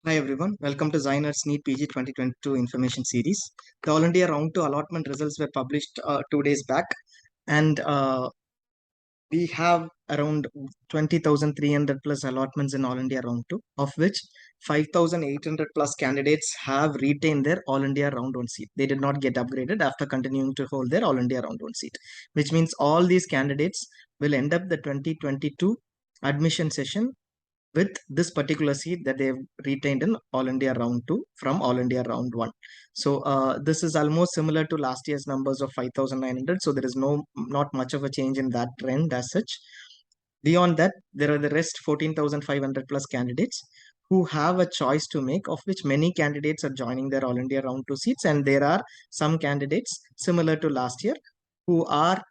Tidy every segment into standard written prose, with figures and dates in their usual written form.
Hi everyone, welcome to ZyNerd's NEET PG 2022 information series. The All India Round 2 allotment results were published 2 days back, and we have around 20,300 plus allotments in All India Round 2, of which 5,800 plus candidates have retained their All India Round 1 seat. They did not get upgraded after continuing to hold their All India Round 1 seat, which means all these candidates will end up the 2022 admission session with this particular seat that they've retained in All India Round 2 from All India Round 1. So this is almost similar to last year's numbers of 5,900. So there is not much of a change in that trend as such. Beyond that, there are the rest 14,500 plus candidates who have a choice to make, of which many candidates are joining their All India Round 2 seats. And there are some candidates similar to last year who are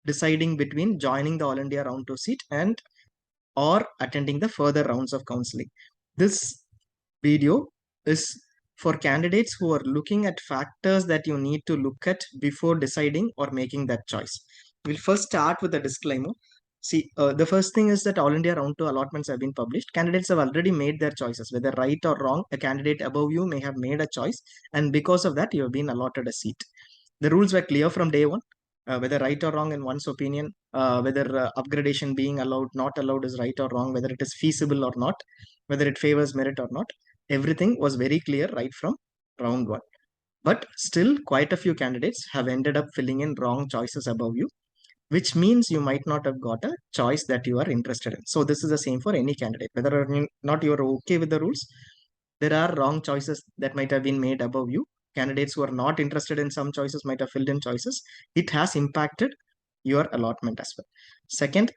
deciding between joining the All India Round 2 seat and or attending the further rounds of counseling. This video is for candidates who are looking at factors that you need to look at before deciding or making that choice. We'll first start with a disclaimer. See, the first thing is that All India Round 2 allotments have been published. Candidates have already made their choices. Whether right or wrong, a candidate above you may have made a choice, and because of that, you have been allotted a seat. The rules were clear from day one. Whether right or wrong in one's opinion, whether upgradation being allowed, not allowed is right or wrong, whether it is feasible or not, whether it favors merit or not. Everything was very clear right from round one. But still, quite a few candidates have ended up filling in wrong choices above you, which means you might not have got a choice that you are interested in. So this is the same for any candidate. Whether or not you are okay with the rules, there are wrong choices that might have been made above you. Candidates who are not interested in some choices might have filled in choices. It has impacted your allotment as well. Second,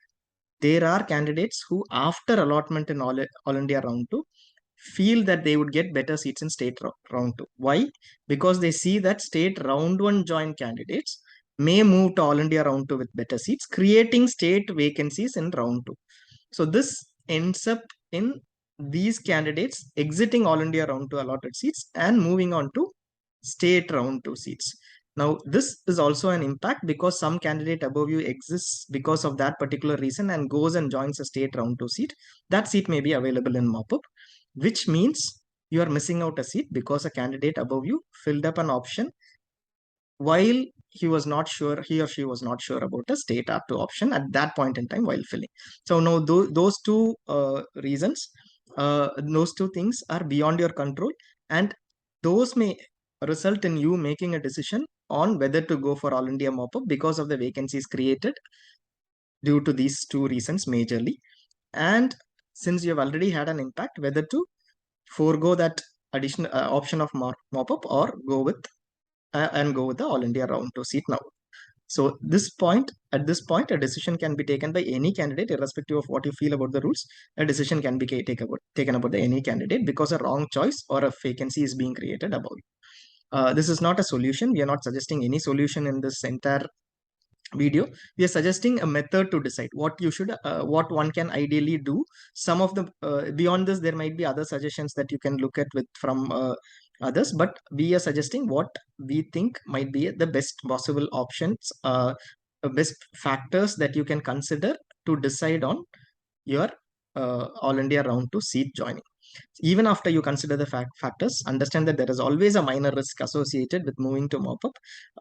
there are candidates who, after allotment in All India Round 2, feel that they would get better seats in state round 2. Why? Because they see that state round 1 joint candidates may move to All India Round 2 with better seats, creating state vacancies in round 2. So this ends up in these candidates exiting All India Round 2 allotted seats and moving on to state round 2 seats. Now, this is also an impact because some candidate above you exists because of that particular reason and goes and joins a state round 2 seat. That seat may be available in mop-up, which means you are missing out a seat because a candidate above you filled up an option while he or she was not sure about a state R2 option at that point in time while filling. So now those two reasons, those two things are beyond your control, and those may result in you making a decision on whether to go for All India mop-up because of the vacancies created due to these two reasons majorly. And since you have already had an impact, whether to forego that additional option of mop-up or go with the All India Round 2 seat now. So at this point, a decision can be taken by any candidate, irrespective of what you feel about the rules. A decision can be taken about any candidate because a wrong choice or a vacancy is being created above you. This is not a solution. We are not suggesting any solution in this entire video. We are suggesting a method to decide what one can ideally do. Some of the beyond this, there might be other suggestions that you can look at with from others, but we are suggesting what we think might be the best possible options, best factors that you can consider to decide on your All India Round 2 seat joining. Even after you consider the factors, understand that there is always a minor risk associated with moving to mop-up,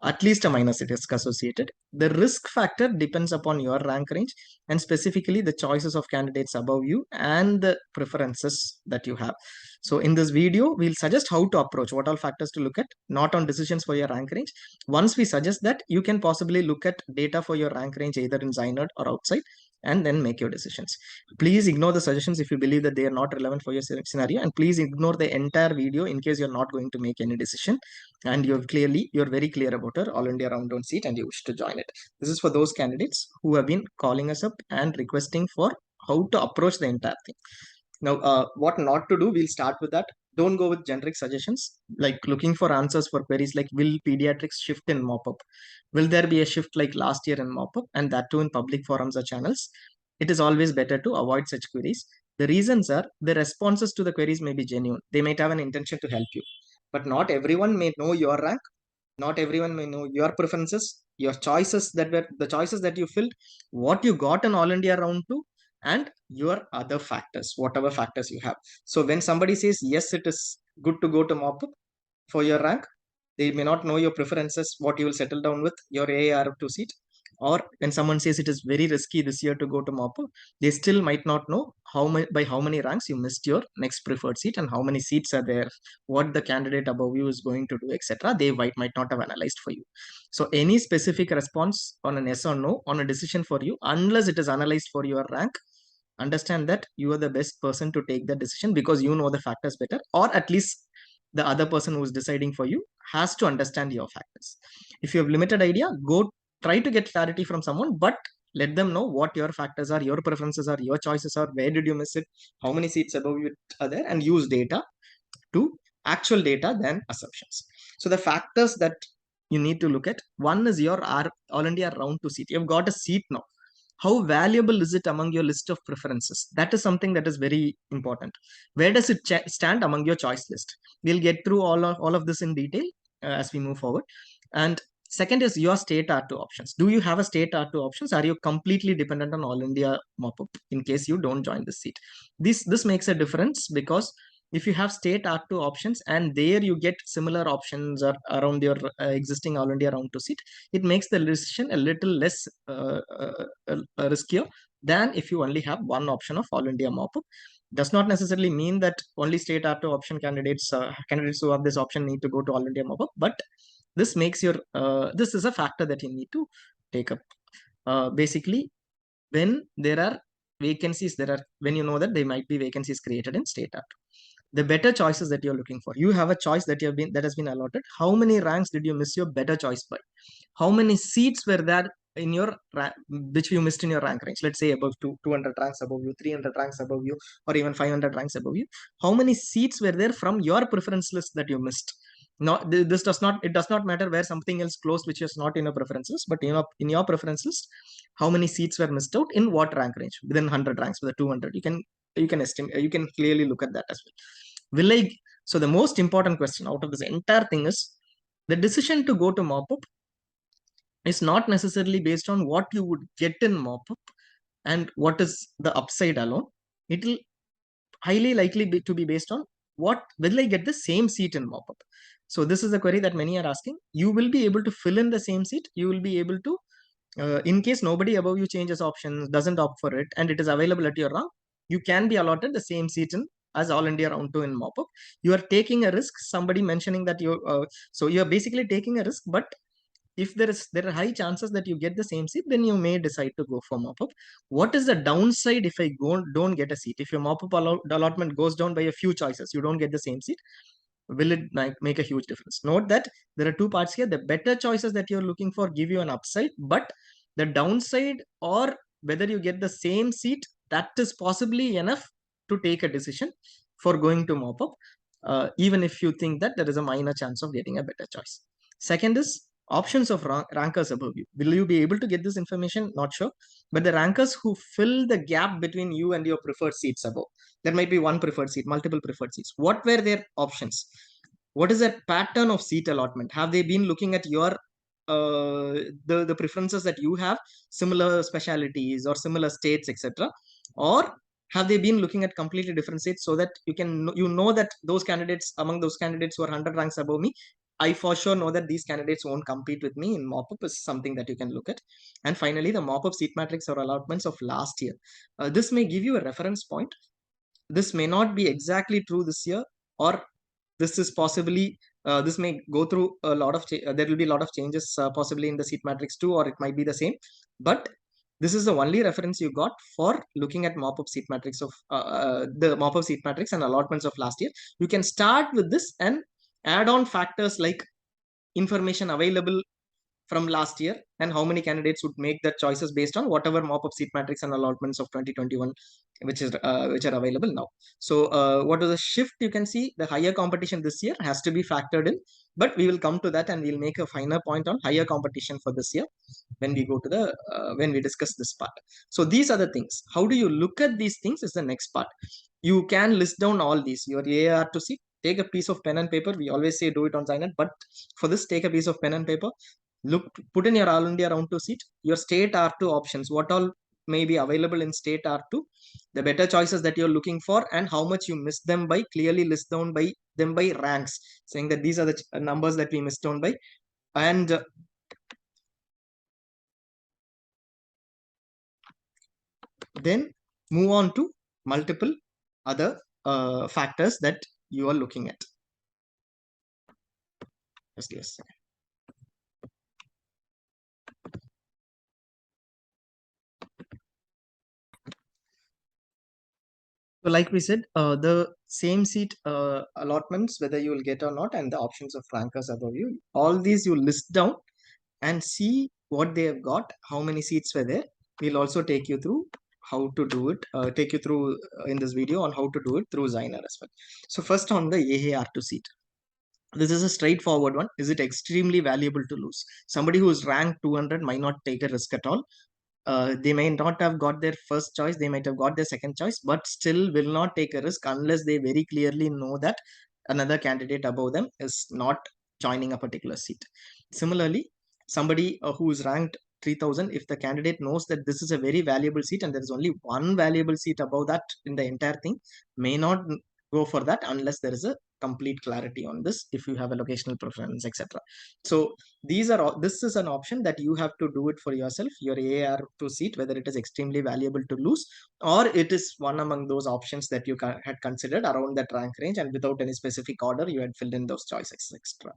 at least a minor risk associated. The risk factor depends upon your rank range and specifically the choices of candidates above you and the preferences that you have. So in this video, we'll suggest how to approach, what all factors to look at, not on decisions for your rank range. Once we suggest that, you can possibly look at data for your rank range either in ZyNerd or outside and then make your decisions. Please ignore the suggestions if you believe that they are not relevant for your scenario, and please ignore the entire video in case you're not going to make any decision and you're very clear about your All India Round 1 seat and you wish to join it. This is for those candidates who have been calling us up and requesting for how to approach the entire thing. Now, what not to do, we'll start with that. Don't go with generic suggestions, like looking for answers for queries like, will pediatrics shift in mop-up? Will there be a shift like last year in mop-up, and that too in public forums or channels? It is always better to avoid such queries. The reasons are the responses to the queries may be genuine. They might have an intention to help you, but not everyone may know your rank. Not everyone may know your preferences, your choices the choices that you filled, what you got in All India Round 2, and your other factors, whatever factors you have. So when somebody says yes, it is good to go to mop up for your rank, they may not know your preferences, what you will settle down with your AARF2 seat. Or when someone says it is very risky this year to go to MOPA, they still might not know by how many ranks you missed your next preferred seat and how many seats are there, what the candidate above you is going to do, etc. They might not have analyzed for you. So any specific response on an yes or no on a decision for you, unless it is analyzed for your rank, understand that you are the best person to take the decision because you know the factors better, or at least the other person who is deciding for you has to understand your factors. If you have limited idea, go try to get clarity from someone, but let them know what your factors are, your preferences are, your choices are, where did you miss it, how many seats above you are there, and use data to actual data than assumptions. So the factors that you need to look at, one is your all India round two seat. You've got a seat now. How valuable is it among your list of preferences? That is something that is very important. Where does it stand among your choice list? We'll get through all of this in detail as we move forward. And second is your state R2 options. Do you have a state R2 options? Are you completely dependent on All India mop-up in case you don't join the seat? This makes a difference because if you have state R2 options and there you get similar options or around your existing All India round 2 seat, it makes the decision a little less riskier than if you only have one option of All India mop-up. Does not necessarily mean that only state R2 option candidates who have this option need to go to All India mop-up, but this makes your this is a factor that you need to take up. Basically, when there are vacancies, when you know that there might be vacancies created in state R2, the better choices that you're looking for, you have a choice that has been allotted. How many ranks did you miss your better choice by? How many seats were there in your which you missed in your rank range? Let's say above 200 ranks above you, 300 ranks above you, or even 500 ranks above you. How many seats were there from your preference list that you missed? Not this does not it does not matter where something else closed which is not in your preferences, but in your preference list, how many seats were missed out in what rank range within 100 ranks, with the 200. You can estimate, you can clearly look at that as well. Will I? So the most important question out of this entire thing is the decision to go to mop-up is not necessarily based on what you would get in mop-up and what is the upside alone. It will highly likely to be based on what will I get the same seat in mop-up. So this is a query that many are asking. You will be able to fill in the same seat. You will be able to, in case nobody above you changes options, doesn't opt for it, and it is available at your rank, you can be allotted the same seat in as All India round 2 in mop-up. You are taking a risk. Somebody mentioning that so you are basically taking a risk, but if there are high chances that you get the same seat, then you may decide to go for mop-up. What is the downside if I don't get a seat? If your mop-up allotment goes down by a few choices, you don't get the same seat, will it make a huge difference? Note that there are two parts here. The better choices that you're looking for give you an upside, but the downside, or whether you get the same seat, that is possibly enough to take a decision for going to mop-up, even if you think that there is a minor chance of getting a better choice. Second is options of rankers above you. Will you be able to get this information? Not sure. But the rankers who fill the gap between you and your preferred seats above, there might be one preferred seat, multiple preferred seats. What were their options? What is that pattern of seat allotment? Have they been looking at your the preferences that you have, similar specialities or similar states, etc., or have they been looking at completely different states, so that you know that those candidates, among those candidates who are 100 ranks above me, I for sure know that these candidates won't compete with me in mop-up, is something that you can look at. And finally, the mop-up seat matrix or allotments of last year. This may give you a reference point. This may not be exactly true this year, or this is possibly this may go through a lot of there will be a lot of changes possibly in the seat matrix too, or it might be the same. But this is the only reference you got for looking at mop-up seat matrix of the mop-up seat matrix and allotments of last year. You can start with this and add on factors like information available from last year and how many candidates would make the choices based on whatever mop-up seat matrix and allotments of 2021 which are available now. So what is the shift? You can see the higher competition this year has to be factored in, but we will come to that and we'll make a finer point on higher competition for this year when we go to the when we discuss this part. So these are the things. How do you look at these things is the next part. You can list down all these, your AR to see. Take a piece of pen and paper. We always say do it on ZyNerd, but for this, take a piece of pen and paper. Look, put in your All India round 2 seat, your state R2 options. What all may be available in state R2, the better choices that you're looking for, and how much you missed them by, clearly list down by them by ranks, saying that these are the numbers that we missed down by. And then move on to multiple other factors that you are looking at. Just give us a second. So like we said, the same seat allotments, whether you will get or not, and the options of rankers above you, all these you list down and see what they have got, how many seats were there. We'll also take you through how to do it, take you through in this video on how to do it through ZyNerd as well. So first on the AAR2 seat. This is a straightforward one. Is it extremely valuable to lose? Somebody who is ranked 200 might not take a risk at all. They may not have got their first choice, they might have got their second choice, but still will not take a risk unless they very clearly know that another candidate above them is not joining a particular seat. Similarly, somebody who is ranked 3000, if the candidate knows that this is a very valuable seat and there is only one valuable seat above that in the entire thing, may not go for that unless there is a complete clarity on this, if you have a locational preference, etc. So these are all, this is an option that you have to do it for yourself, your AR2 seat, whether it is extremely valuable to lose or it is one among those options that you had considered around that rank range, and without any specific order you had filled in those choices, etc.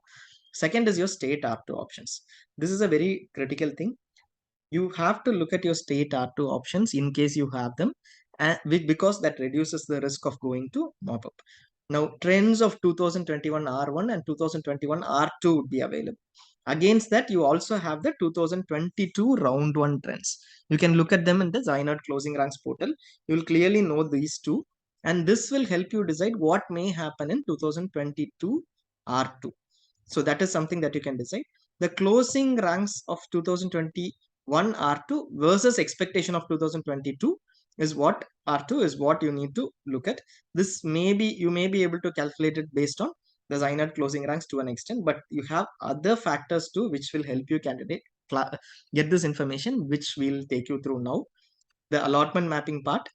Second is your state R2 options. This is a very critical thing. You have to look at your state R2 options in case you have them, and because that reduces the risk of going to mop-up. Now, trends of 2021 R1 and 2021 R2 would be available. Against that, you also have the 2022 round 1 trends. You can look at them in the ZyNerd closing ranks portal. You will clearly know these two, and this will help you decide what may happen in 2022 R2. So that is something that you can decide. The closing ranks of 2021 R2 versus expectation of 2022 is what R2 is what you need to look at. This may be, you may be able to calculate it based on the ZyNerd closing ranks to an extent, but you have other factors too which will help you candidate get this information, which we'll take you through now. The allotment mapping part.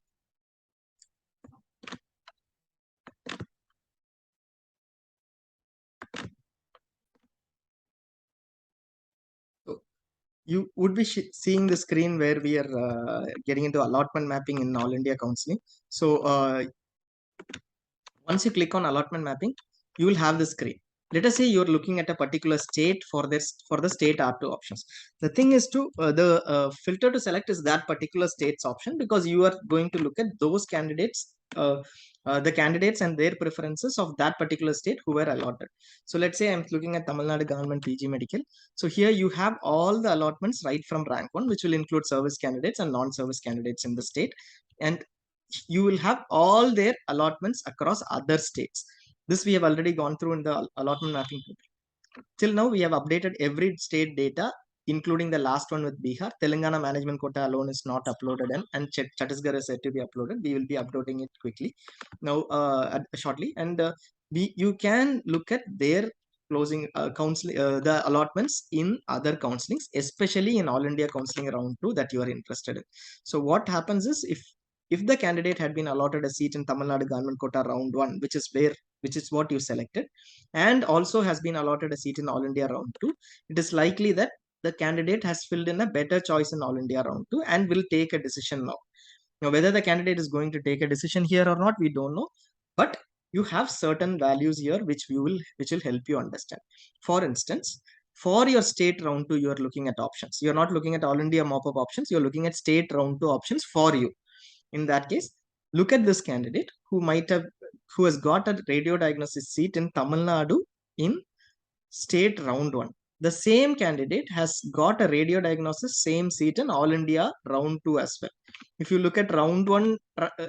You would be seeing the screen where we are getting into allotment mapping in All India Counseling. So once you click on allotment mapping, you will have the screen. Let us say you're looking at a particular state for this, for the state R2 options. The thing is to the filter to select is that particular state's option, because you are going to look at those candidates, the candidates and their preferences of that particular state who were allotted. So let's say I'm looking at Tamil Nadu Government PG Medical. So here you have all the allotments right from rank 1, which will include service candidates and non-service candidates in the state. And you will have all their allotments across other states. This we have already gone through in the allotment mapping. Till now, we have updated every state data, including the last one with Bihar. Telangana management quota alone is not uploaded, and Chhattisgarh is said to be uploaded. We will be uploading it quickly now, shortly. And you can look at their closing counseling, the allotments in other counselings, especially in All India Counseling Round 2 that you are interested in. So what happens is, if the candidate had been allotted a seat in Tamil Nadu Government Quota Round 1, which is what you selected, and also has been allotted a seat in All India Round 2, it is likely that the candidate has filled in a better choice in All India Round 2 and will take a decision now. Now, whether the candidate is going to take a decision here or not, we don't know. But you have certain values here which will help you understand. For instance, for your state round 2, you are looking at options. You're not looking at All India mop-up options, you're looking at state round 2 options for you. In that case, look at this candidate who has got a radio diagnosis seat in Tamil Nadu in state round 1. The same candidate has got a radio diagnosis same seat in All India round 2 as well. If you look at round 1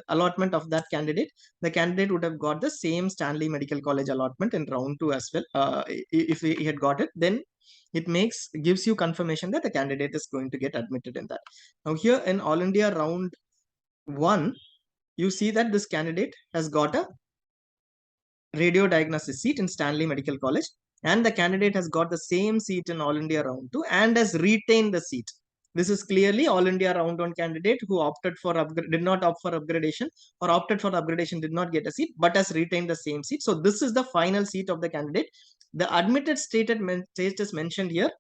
allotment of that candidate, the candidate would have got the same Stanley Medical College allotment in round 2 as well. If he had got it, then it gives you confirmation that the candidate is going to get admitted in that. Now here in All India round 1, you see that this candidate has got a radio diagnosis seat in Stanley Medical College, and the candidate has got the same seat in All India round 2 and has retained the seat. This is clearly All India Round 1 candidate who opted for did not opt for upgradation, or opted for upgradation, did not get a seat, but has retained the same seat. So this is the final seat of the candidate. The admitted status mentioned here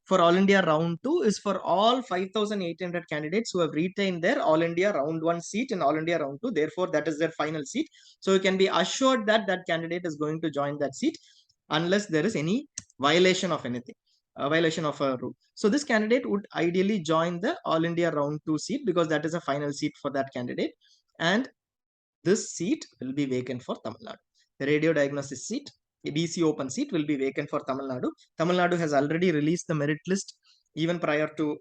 for All India Round 2 is for all 5,800 candidates who have retained their All India Round 1 seat in All India Round 2. Therefore, that is their final seat. So you can be assured that that candidate is going to join that seat unless there is any violation of anything, a violation of a rule. So this candidate would ideally join the All India Round 2 seat because that is a final seat for that candidate. And this seat will be vacant for Tamil Nadu. The radio diagnosis seat, a DC open seat, will be vacant for Tamil Nadu. Tamil Nadu has already released the merit list even prior to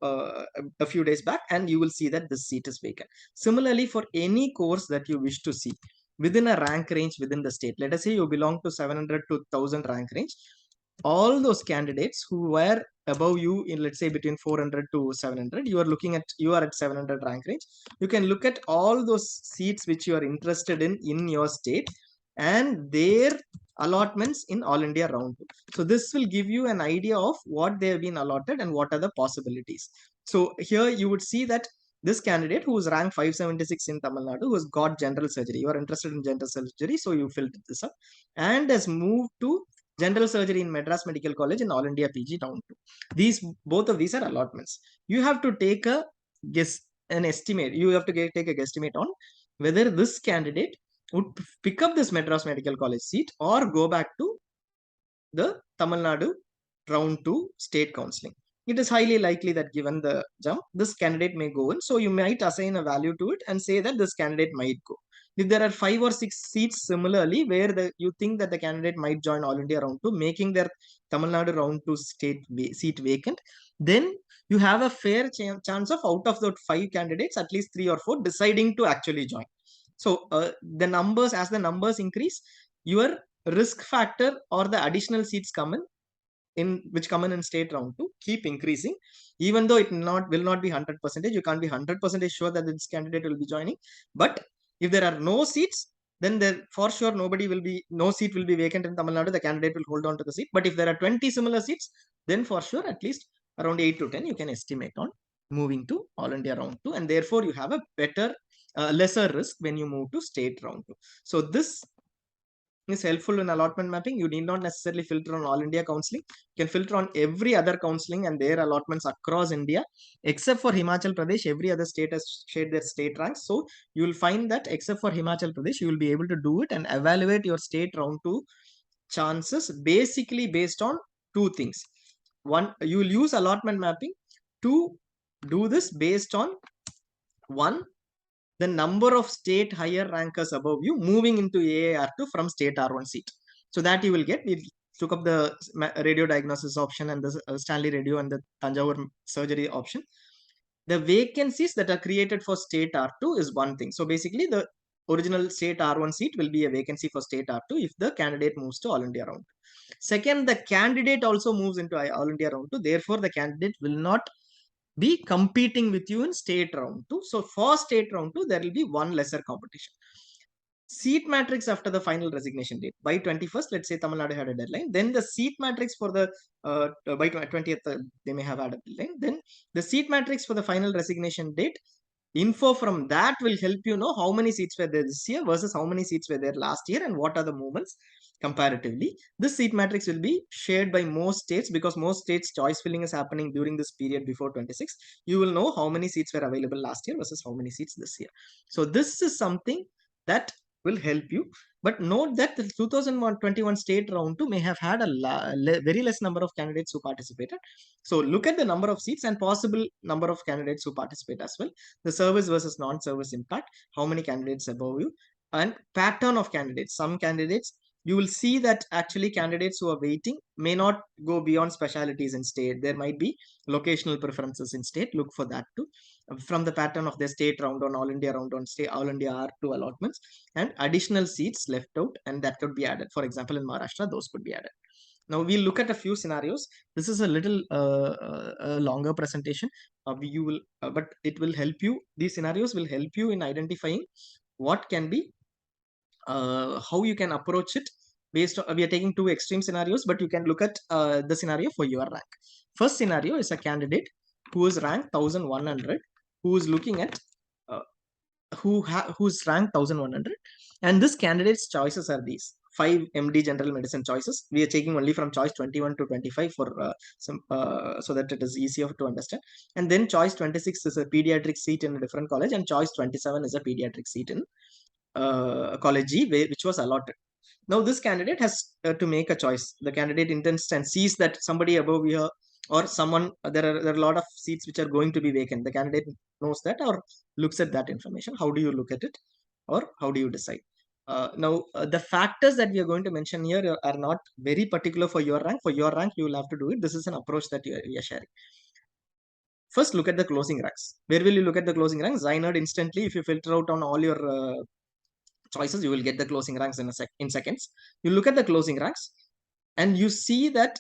a few days back, and you will see that this seat is vacant. Similarly, for any course that you wish to see within a rank range within the state, let us say you belong to 700 to 1000 rank range, all those candidates who were above you in, let's say, between 400 to 700, you are at 700 rank range, you can look at all those seats which you are interested in your state and their allotments in All India Round 2. So this will give you an idea of what they have been allotted and what are the possibilities. So here you would see that this candidate who is ranked 576 in Tamil Nadu, who has got general surgery, you are interested in general surgery, so you filled this up, and has moved to general surgery in Madras Medical College in All India PG Round 2. Both of these are allotments. You have to take a guess, an estimate. You have to take a guesstimate on whether this candidate would pick up this Madras Medical College seat or go back to the Tamil Nadu Round 2 state counseling. It is highly likely that given the jump, this candidate may go in. So you might assign a value to it and say that this candidate might go. If there are 5 or 6 seats similarly where you think that the candidate might join All India Round 2, making their Tamil Nadu Round 2 seat vacant, then you have a fair chance of out of the 5 candidates, at least 3 or 4 deciding to actually join. So as the numbers increase, your risk factor or the additional seats which come in state round 2 keep increasing, even though it will not be 100%. You can't be 100% sure that this candidate will be joining. But if there are no seats, then there for sure no seat will be vacant in Tamil Nadu. The candidate will hold on to the seat. But if there are 20 similar seats, then for sure at least around 8 to 10 you can estimate on moving to All India Round 2, and therefore you have a lesser risk when you move to state round 2. So this is helpful in allotment mapping. You need not necessarily filter on All India counseling. You can filter on every other counseling and their allotments across India, except for Himachal Pradesh. Every other state has shared their state ranks. So you will find that except for Himachal Pradesh, you will be able to do it and evaluate your state round 2 chances basically based on two things. One, you will use allotment mapping to do this based on one, the number of state higher rankers above you moving into AAR2 from state R1 seat. So that you will get. We took up the radio diagnosis option and the Stanley radio and the Tanjavur surgery option. The vacancies that are created for state R2 is one thing. So basically the original state R1 seat will be a vacancy for state R2 if the candidate moves to All India Round. Second, the candidate also moves into All India Round 2. Therefore, the candidate will not be competing with you in state round 2. So for state round 2, there will be one lesser competition. Seat matrix after the final resignation date. By 21st, let's say Tamil Nadu had a deadline. Then the seat matrix for the, by 20th, they may have had a deadline. Then the seat matrix for the final resignation date, info from that will help you know how many seats were there this year versus how many seats were there last year and what are the movements comparatively. This seat matrix will be shared by most states because most states choice filling is happening during this period before 26. You will know how many seats were available last year versus how many seats this year. So this is something that will help you. But note that the 2021 state round 2 may have had a very less number of candidates who participated. So look at the number of seats and possible number of candidates who participate as well. The service versus non-service impact, how many candidates above you, and pattern of candidates. Some candidates, you will see that actually candidates who are waiting may not go beyond specialities in state. There might be locational preferences in state. Look for that too. From the pattern of the state round on All India round on state, All India R2 allotments, and additional seats left out, and that could be added. For example, in Maharashtra, those could be added. Now we'll look at a few scenarios. This is a little longer presentation. But it will help you. These scenarios will help you in identifying what can be, how you can approach it based on, we are taking two extreme scenarios, but you can look at the scenario for your rank. First scenario is a candidate who is ranked 1100, who is looking at uh, who's ranked 1100, and this candidate's choices are these 5 MD general medicine choices. We are taking only from choice 21 to 25 for some so that it is easier to understand. And then choice 26 is a pediatric seat in a different college, and choice 27 is a pediatric seat in college G, which was allotted. Now this candidate has to make a choice. The candidate intends and sees that somebody above here or someone, there are a lot of seats which are going to be vacant. The candidate knows that or looks at that information. How do you look at it, or how do you decide? Now the factors that we are going to mention here are not very particular for your rank. For your rank, you will have to do it. This is an approach that we are sharing. First, look at the closing ranks. Where will you look at the closing ranks? ZyNerd instantly, if you filter out on all your choices, you will get the closing ranks in seconds. You look at the closing ranks and you see that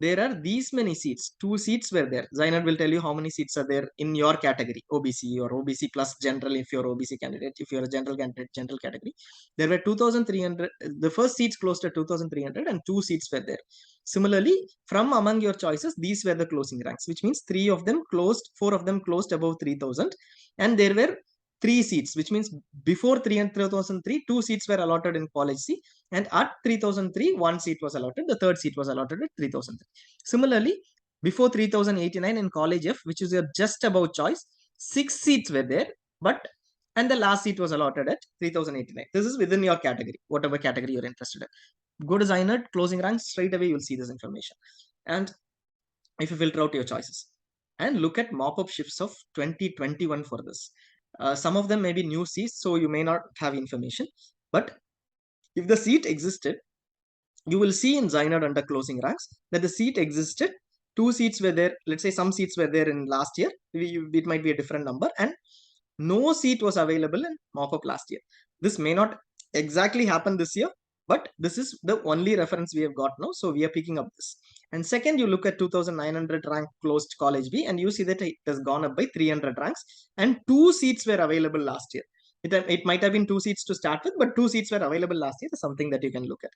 there are these many seats. 2 seats were there. ZyNerd will tell you how many seats are there in your category, OBC or OBC plus general. If you're OBC candidate, if you're a general candidate, general category, there were 2,300. The first seats closed at 2,300 and 2 seats were there. Similarly, from among your choices, these were the closing ranks, which means 4 of them closed above 3,000, and there were 3 seats, which means before 3,003, 2 seats were allotted in college C, and at 3,003, 1 seat was allotted. The third seat was allotted at 3,003. Similarly, before 3,089 in college F, which is your just above choice, 6 seats were there, but and the last seat was allotted at 3,089. This is within your category, whatever category you're interested in. Go to ZyNerd, closing ranks, straight away you'll see this information. And if you filter out your choices and look at mop-up shifts of 2021 for this. Some of them may be new seats, so you may not have information. But if the seat existed, you will see in ZyNerd under closing ranks that the seat existed. 2 seats were there. Let's say some seats were there in last year. It might be a different number, and no seat was available in mop-up last year. This may not exactly happen this year, but this is the only reference we have got now, so we are picking up this. And second, you look at 2,900 rank closed college B, and you see that it has gone up by 300 ranks, and 2 seats were available last year. It might have been 2 seats to start with, but 2 seats were available last year. That's something that you can look at.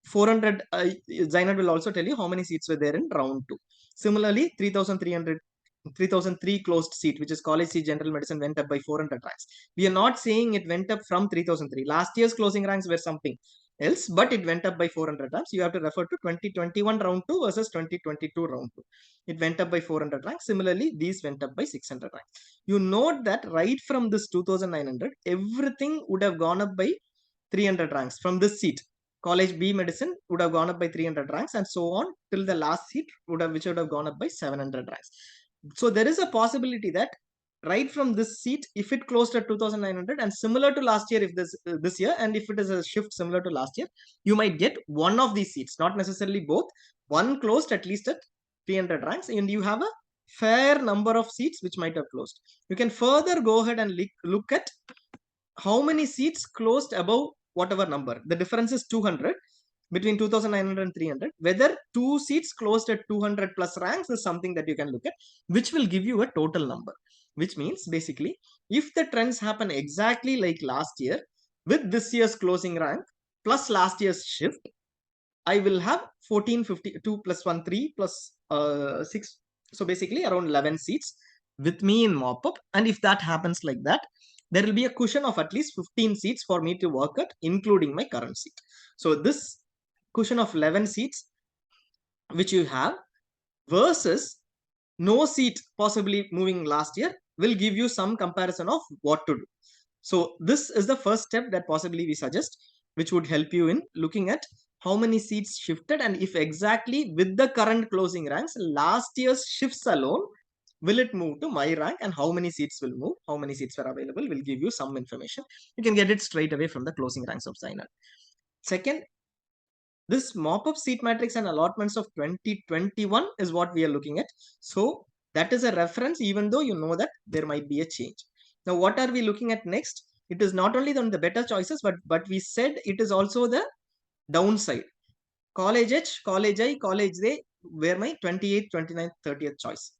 400, ZyNerd will also tell you how many seats were there in round 2. Similarly, 3,003 closed seat, which is college C general medicine, went up by 400 ranks. We are not saying it went up from 3,003. Last year's closing ranks were something else, but it went up by 400 ranks. You have to refer to 2021 round 2 versus 2022 round 2. It went up by 400 ranks. Similarly, these went up by 600 ranks. You note that right from this 2,900, everything would have gone up by 300 ranks from this seat. College B medicine would have gone up by 300 ranks, and so on till the last seat which would have gone up by 700 ranks. So there is a possibility that right from this seat, if it closed at 2,900 and similar to last year, if this year, and if it is a shift similar to last year, you might get one of these seats, not necessarily both. One closed at least at 300 ranks, and you have a fair number of seats which might have closed. You can further go ahead and look at how many seats closed above whatever number. The difference is 200 between 2,900 and 300. Whether 2 seats closed at 200 plus ranks is something that you can look at, which will give you a total number. Which means basically, if the trends happen exactly like last year, with this year's closing rank plus last year's shift, I will have 1452 plus 1, 3 plus 6. So basically around 11 seats with me in mop-up. And if that happens like that, there will be a cushion of at least 15 seats for me to work at, including my current seat. So this cushion of 11 seats which you have versus no seat possibly moving last year will give you some comparison of what to do. So this is the first step that possibly we suggest, which would help you in looking at how many seats shifted, and if exactly with the current closing ranks, last year's shifts alone, will it move to my rank, and how many seats will move, how many seats were available, will give you some information. You can get it straight away from the closing ranks of ZyNerd. Second, this mop-up seat matrix and allotments of 2021 is what we are looking at. So that is a reference, even though you know that there might be a change. Now, what are we looking at next? It is not only the better choices, but we said it is also the downside. College H, College I, College A were my 28th, 29th, 30th choice.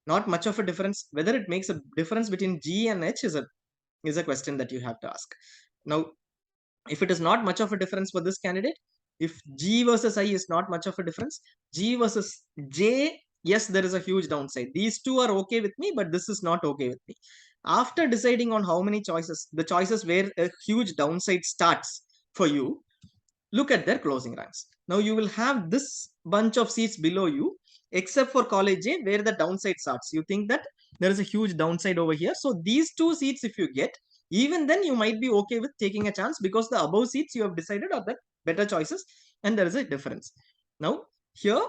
Not much of a difference. Whether it makes a difference between G and H is a question that you have to ask. Now, if it is not much of a difference for this candidate, if G versus I is not much of a difference, G versus J yes, there is a huge downside. These two are okay with me, but this is not okay with me. After deciding on how many choices, the choices where a huge downside starts for you, look at their closing ranks. Now you will have this bunch of seats below you, except for college A, where the downside starts. You think that there is a huge downside over here. So these two seats, if you get, even then you might be okay with taking a chance, because the above seats you have decided are the better choices, and there is a difference. Now here,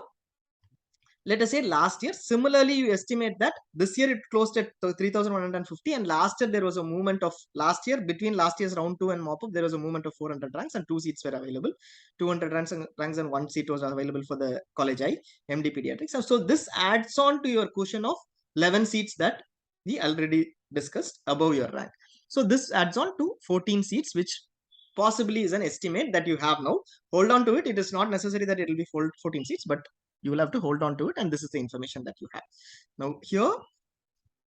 let us say last year, similarly you estimate that this year it closed at 3150, and last year there was a movement of, last year between last year's round 2 and mop up, there was a movement of 400 ranks and two seats were available. 200 ranks and one seat was available for the college I MD pediatrics. And so this adds on to your cushion of 11 seats that we already discussed above your rank. So this adds on to 14 seats, which possibly is an estimate that you have now. Hold on to it. It is not necessary that it will be 14 seats, but you will have to hold on to it, and this is the information that you have. Now here,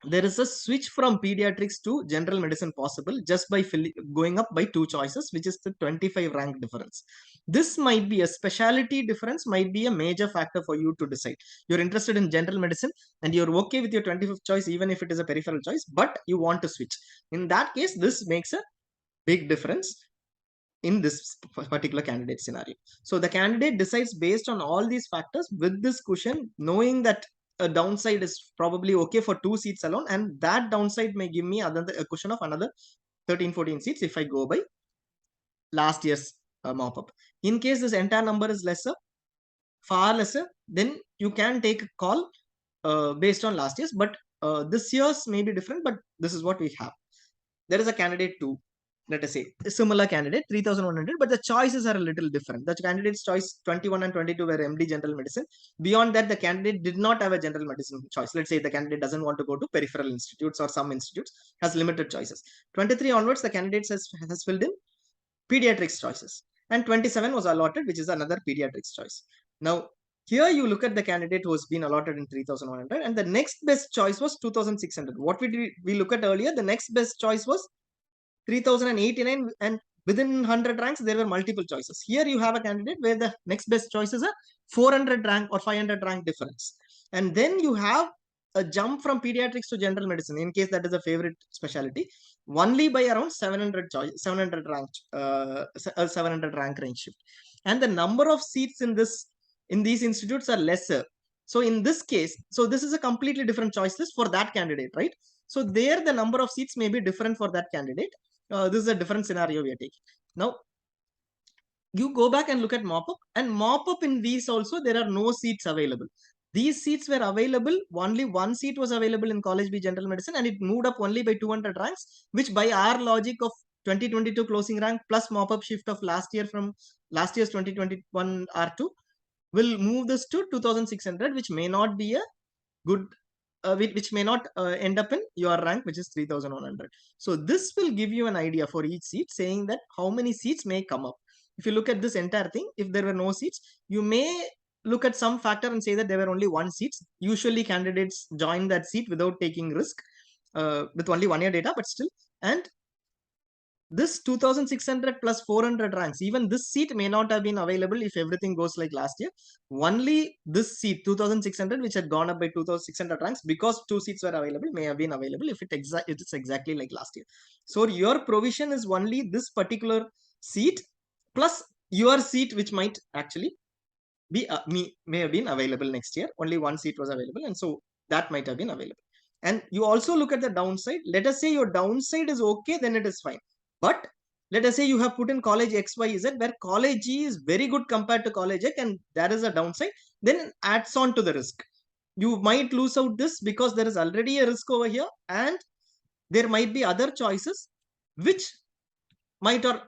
there is a switch from pediatrics to general medicine possible just by going up by two choices, which is the 25 rank difference. This might be a specialty difference, might be a major factor for you to decide. You're interested in general medicine and you're okay with your 25th choice, even if it is a peripheral choice, but you want to switch. In that case, this makes a big difference in this particular candidate scenario. So the candidate decides based on all these factors with this cushion, knowing that a downside is probably okay for two seats alone, and that downside may give me a cushion of another 13-14 seats if I go by last year's mop up. In case this entire number is lesser, far lesser, then you can take a call based on last year's, but this year's may be different, but this is what we have. There is a candidate 2, let us say a similar candidate 3100, but the choices are a little different. The candidate's choice 21 and 22 were MD general medicine. Beyond that, the candidate did not have a general medicine choice. Let's say the candidate doesn't want to go to peripheral institutes, or some institutes, has limited choices. 23 onwards, the candidate has filled in pediatrics choices, and 27 was allotted, which is another pediatrics choice. Now here you look at the candidate who has been allotted in 3100, and the next best choice was 2600. What we look at earlier, the next best choice was 3089, and within 100 ranks there were multiple choices. Here you have a candidate where the next best choice is a 400 rank or 500 rank difference, and then you have a jump from pediatrics to general medicine, in case that is a favorite specialty, only by around 700 rank 700 rank range shift. And the number of seats in these institutes are lesser. So in this case, so this is a completely different choice list for that candidate, right? So there the number of seats may be different for that candidate. This is a different scenario we are taking. Now, you go back and look at mop-up, and mop-up in these also, there are no seats available. These seats were available, only one seat was available in College B General Medicine, and it moved up only by 200 ranks, which by our logic of 2022 closing rank plus mop-up shift of last year from last year's 2021 R2 will move this to 2600, which may not be a good which may not end up in your rank, which is 3100. So this will give you an idea for each seat, saying that how many seats may come up. If you look at this entire thing, if there were no seats, you may look at some factor and say that there were only one seats. Usually candidates join that seat without taking risk with only 1 year data, but still. And this 2600 plus 400 ranks, even this seat may not have been available if everything goes like last year. Only this seat 2600, which had gone up by 2600 ranks because two seats were available, may have been available if it's exactly like last year. So your provision is only this particular seat plus your seat, which might actually be may have been available next year. Only one seat was available, and so that might have been available. And you also look at the downside. Let us say your downside is okay, then it is fine. But let us say you have put in college XYZ, where college E is very good compared to college X, and there is a downside, then it adds on to the risk. You might lose out this because there is already a risk over here, and there might be other choices which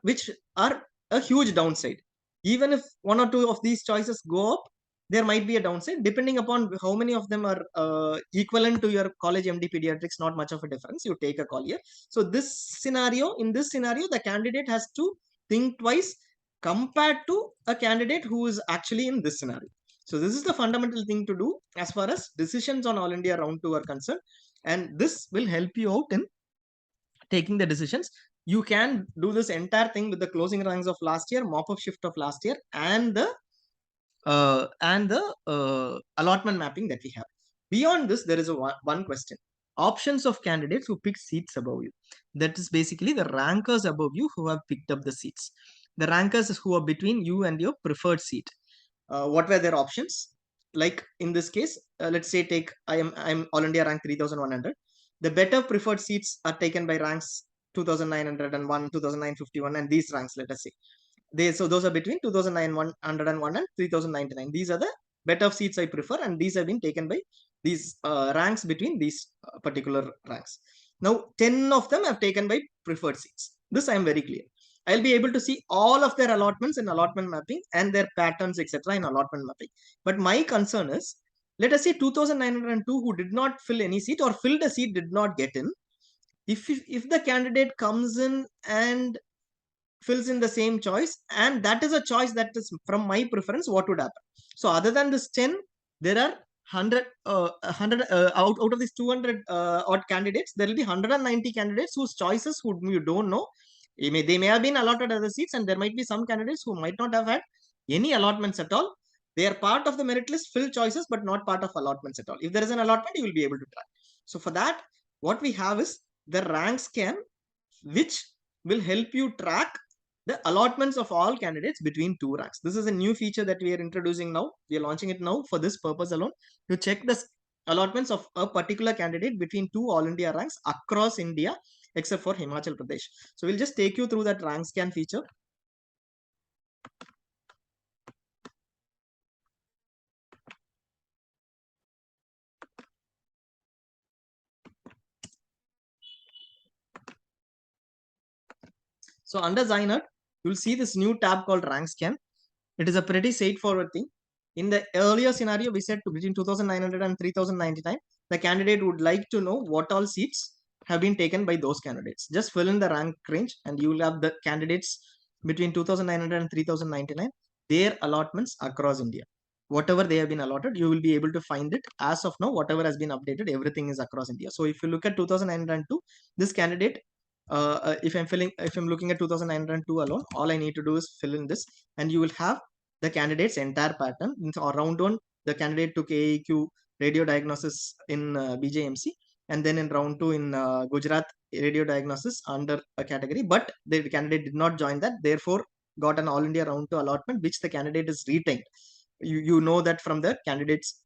which are a huge downside. Even if one or two of these choices go up, there might be a downside depending upon how many of them are equivalent to your college MD pediatrics. Not much of a difference. You take a call here. So in this scenario, the candidate has to think twice compared to a candidate who is actually in this scenario. So this is the fundamental thing to do as far as decisions on All India Round 2 are concerned. And this will help you out in taking the decisions. You can do this entire thing with the closing ranks of last year, mop-up shift of last year, and the and the allotment mapping that we have. Beyond this, there is one question. Options of candidates who pick seats above you. That is basically the rankers above you who have picked up the seats. The rankers is who are between you and your preferred seat. What were their options? Like in this case, let's say take I'm All India rank 3100. The better preferred seats are taken by ranks 2901, 2951, and these ranks, let us say. So those are between 2,901 and 3,099. These are the better seats I prefer, and these have been taken by these ranks between these particular ranks. Now, 10 of them have taken by preferred seats. This I am very clear. I'll be able to see all of their allotments in allotment mapping and their patterns, etc., in allotment mapping. But my concern is, let us say 2,902 who did not fill any seat or filled a seat did not get in. If the candidate comes in and fills in the same choice, and that is a choice that is from my preference, what would happen? So other than this 10, there are 100 out of these 200 odd candidates, there will be 190 candidates whose choices who you don't know. They may have been allotted other seats, and there might be some candidates who might not have had any allotments at all. They are part of the merit list fill choices but not part of allotments at all. If there is an allotment, you will be able to track. So for that, what we have is the rank scan, which will help you track the allotments of all candidates between two ranks. This is a new feature that we are introducing now. We are launching it now for this purpose alone, to check the allotments of a particular candidate between two All India ranks across India, except for Himachal Pradesh. So we'll just take you through that rank scan feature. So under ZyNerd, you'll see this new tab called rank scan. It is a pretty straightforward thing. In the earlier scenario, we said between 2,900 and 3,099, the candidate would like to know what all seats have been taken by those candidates. Just fill in the rank range and you will have the candidates between 2,900 and 3,099, their allotments across India. Whatever they have been allotted, you will be able to find it. As of now, whatever has been updated, everything is across India. So if you look at 2,902, this candidate, if I'm looking at 2,902 alone, all I need to do is fill in this, and you will have the candidate's entire pattern. So round one, the candidate took AAQ radio diagnosis in BJMC, and then in round two in Gujarat, radio diagnosis under a category, but the candidate did not join that, therefore got an all India round two allotment, which the candidate is retained. You know that from the candidates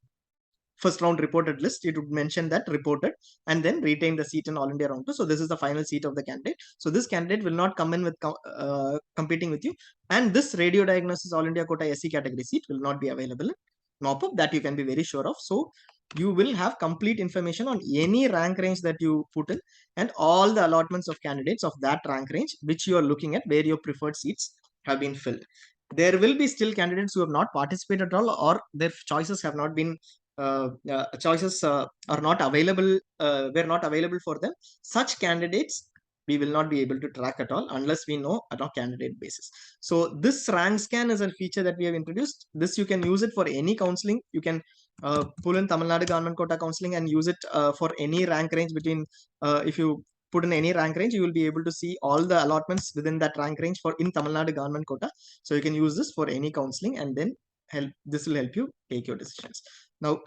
first round reported list, it would mention that reported and then retain the seat in all India round two. So this is the final seat of the candidate. So this candidate will not come in with competing with you, and this radio diagnosis all India quota SC category seat will not be available in mop-up, that you can be very sure of. So you will have complete information on any rank range that you put in, and all the allotments of candidates of that rank range which you are looking at, where your preferred seats have been filled. There will be still candidates who have not participated at all, or their choices have not been choices are not available, were not available for them. Such candidates we will not be able to track at all unless we know on a candidate basis. So this rank scan is a feature that we have introduced. This you can use it for any counseling. You can pull in Tamil Nadu government quota counseling and use it for any rank range between, if you put in any rank range, you will be able to see all the allotments within that rank range for in Tamil Nadu government quota. So you can use this for any counseling, and then this will help you take your decisions. Now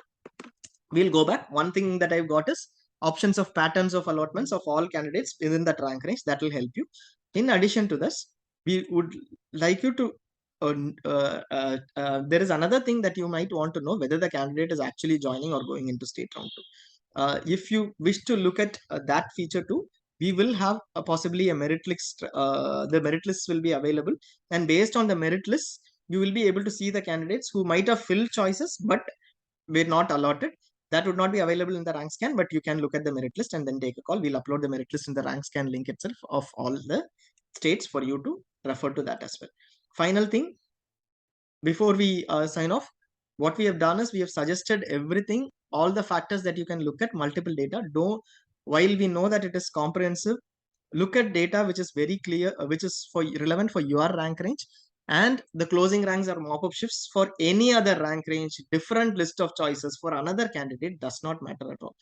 we'll go back. One thing that I've got is options of patterns of allotments of all candidates within that rank range. That will help you. In addition to this, we would like you to there is another thing that you might want to know, whether the candidate is actually joining or going into state round two. If you wish to look at that feature too, we will have possibly a merit list. The merit lists will be available, and based on the merit list, you will be able to see the candidates who might have filled choices but were not allotted. That would not be available in the rank scan, but you can look at the merit list and then take a call. We'll upload the merit list in the rank scan link itself of all the states for you to refer to that as well. Final thing, before we sign off, what we have done is we have suggested everything, all the factors that you can look at, multiple data. While we know that it is comprehensive, look at data which is very clear, which is relevant for your rank range, and the closing ranks or mop-up shifts for any other rank range, different list of choices for another candidate does not matter at all.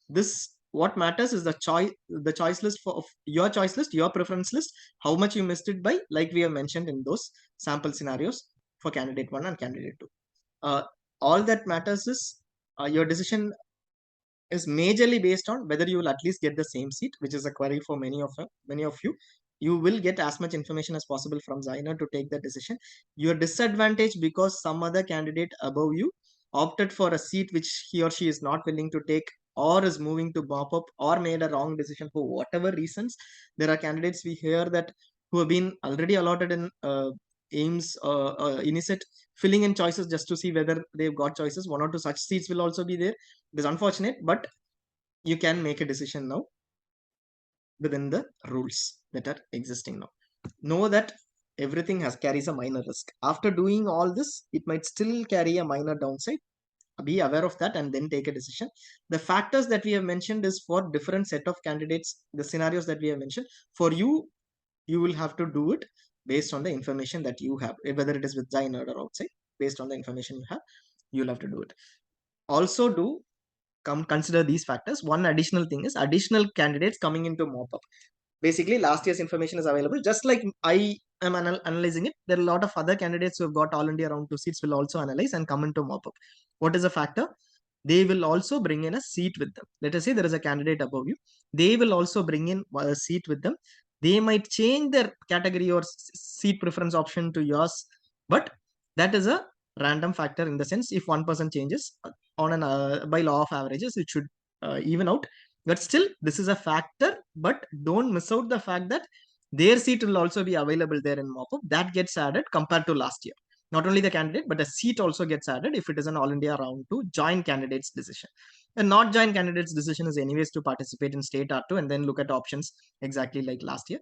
This, what matters is the choice list of your choice list, your preference list, how much you missed it by, like we have mentioned in those sample scenarios for candidate 1 and candidate 2. uh, all that matters is your decision is majorly based on whether you will at least get the same seat, which is a query for many of you. You will get as much information as possible from ZyNerd to take the decision. Your disadvantage because some other candidate above you opted for a seat which he or she is not willing to take, or is moving to mop up, or made a wrong decision for whatever reasons. There are candidates we hear that who have been already allotted in aims Inicet, filling in choices just to see whether they've got choices. One or two such seats will also be there. It is unfortunate, but you can make a decision now within the rules that are existing now. Know that everything has carries a minor risk. After doing all this, it might still carry a minor downside. Be aware of that and then take a decision. The factors that we have mentioned is for different set of candidates. The scenarios that we have mentioned for you, you will have to do it based on the information that you have, whether it is with ZyNerd or outside. Based on the information you have, you'll have to do it. Also, do come consider these factors. One additional thing is additional candidates coming into mop up. Basically, last year's information is available. Just like I am analyzing it, there are a lot of other candidates who have got all India round 2 seats will also analyze and come into mop up. What is a factor? They will also bring in a seat with them. Let us say there is a candidate above you. They will also bring in a seat with them. They might change their category or seat preference option to yours, but that is a random factor in the sense if one person changes on an by law of averages, it should even out. But still, this is a factor. But don't miss out the fact that their seat will also be available there in mop up. That gets added compared to last year. Not only the candidate, but a seat also gets added if it is an all India round 2 joint candidate's decision. A not joint candidate's decision is anyways to participate in state R2 and then look at options exactly like last year.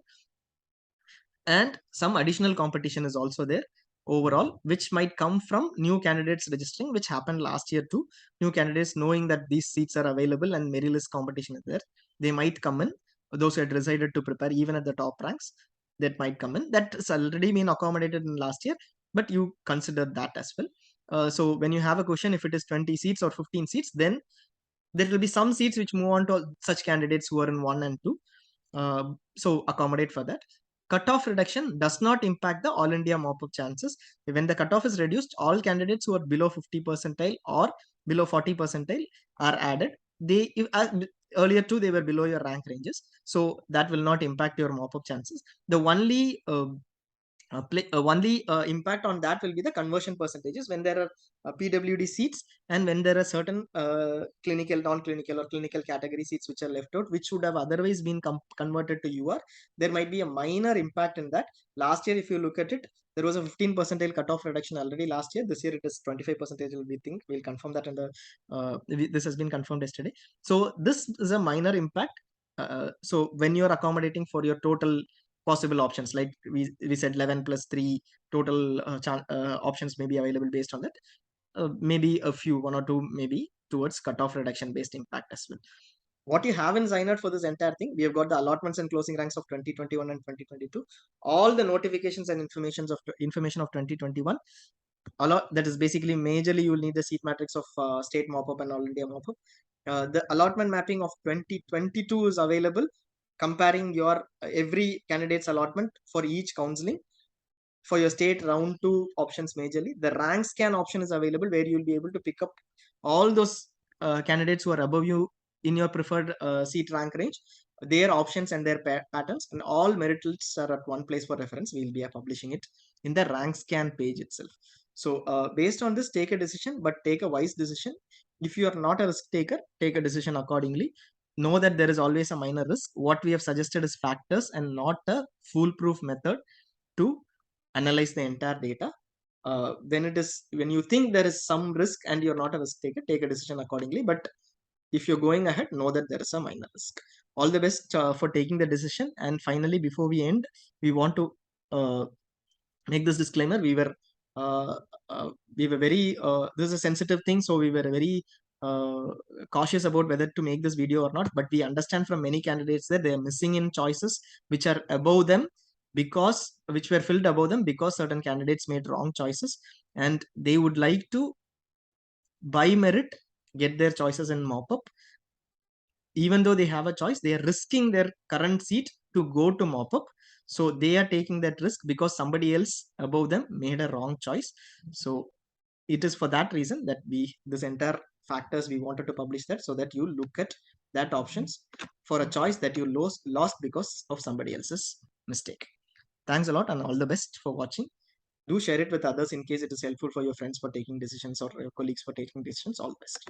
And some additional competition is also there overall, which might come from new candidates registering, which happened last year too. New candidates knowing that these seats are available and merit list competition is there, they might come in. Those who had decided to prepare even at the top ranks, that might come in. That's already been accommodated in last year, but you consider that as well. So when you have a question, if it is 20 seats or 15 seats, then there will be some seats which move on to such candidates who are in 1 and 2. So accommodate for that. Cutoff reduction does not impact the all India mop-up chances. When the cutoff is reduced, all candidates who are below 50 percentile or below 40 percentile are added. Earlier too, they were below your rank ranges, so that will not impact your mop-up chances. The only impact on that will be the conversion percentages when there are PWD seats and when there are certain clinical, non-clinical or clinical category seats which are left out, which would have otherwise been converted to UR. There might be a minor impact in that. Last year, if you look at it, there was a 15 percentile cutoff reduction already last year. This year it is 25 percentage. We think we'll confirm that in the. This has been confirmed yesterday. So this is a minor impact. So when you are accommodating for your total possible options, like we said 11 plus 3 total options may be available based on that. Maybe a few, one or two maybe towards cutoff reduction based impact as well. What you have in ZyNerd for this entire thing, we have got the allotments and closing ranks of 2021 and 2022, all the notifications and information of 2021. That is basically majorly you will need the seat matrix of state mop-up and all India mop-up. The allotment mapping of 2022 is available, comparing your every candidate's allotment for each counseling for your state round 2 options majorly. The rank scan option is available where you'll be able to pick up all those candidates who are above you in your preferred seat rank range, their options and their patterns, and all merit lists are at one place for reference. We'll be publishing it in the rank scan page itself. So based on this, take a decision, but take a wise decision. If you are not a risk taker, take a decision accordingly. Know that there is always a minor risk. What we have suggested is factors and not a foolproof method to analyze the entire data. When you think there is some risk and you're not a risk taker, take a decision accordingly. But if you're going ahead, know that there is a minor risk. All the best for taking the decision. And finally, before we end, we want to make this disclaimer. Uh, we were very this is a sensitive thing, so we were very uh, cautious about whether to make this video or not. But we understand from many candidates that they are missing in choices which are above them, which were filled above them because certain candidates made wrong choices, and they would like to by merit get their choices in mop up. Even though they have a choice, they are risking their current seat to go to mop up. So they are taking that risk because somebody else above them made a wrong choice. So it is for that reason that this entire factors we wanted to publish that, so that you look at that options for a choice that you lost because of somebody else's mistake. Thanks a lot and all the best for watching. Do share it with others in case it is helpful for your friends for taking decisions or your colleagues for taking decisions. All the best.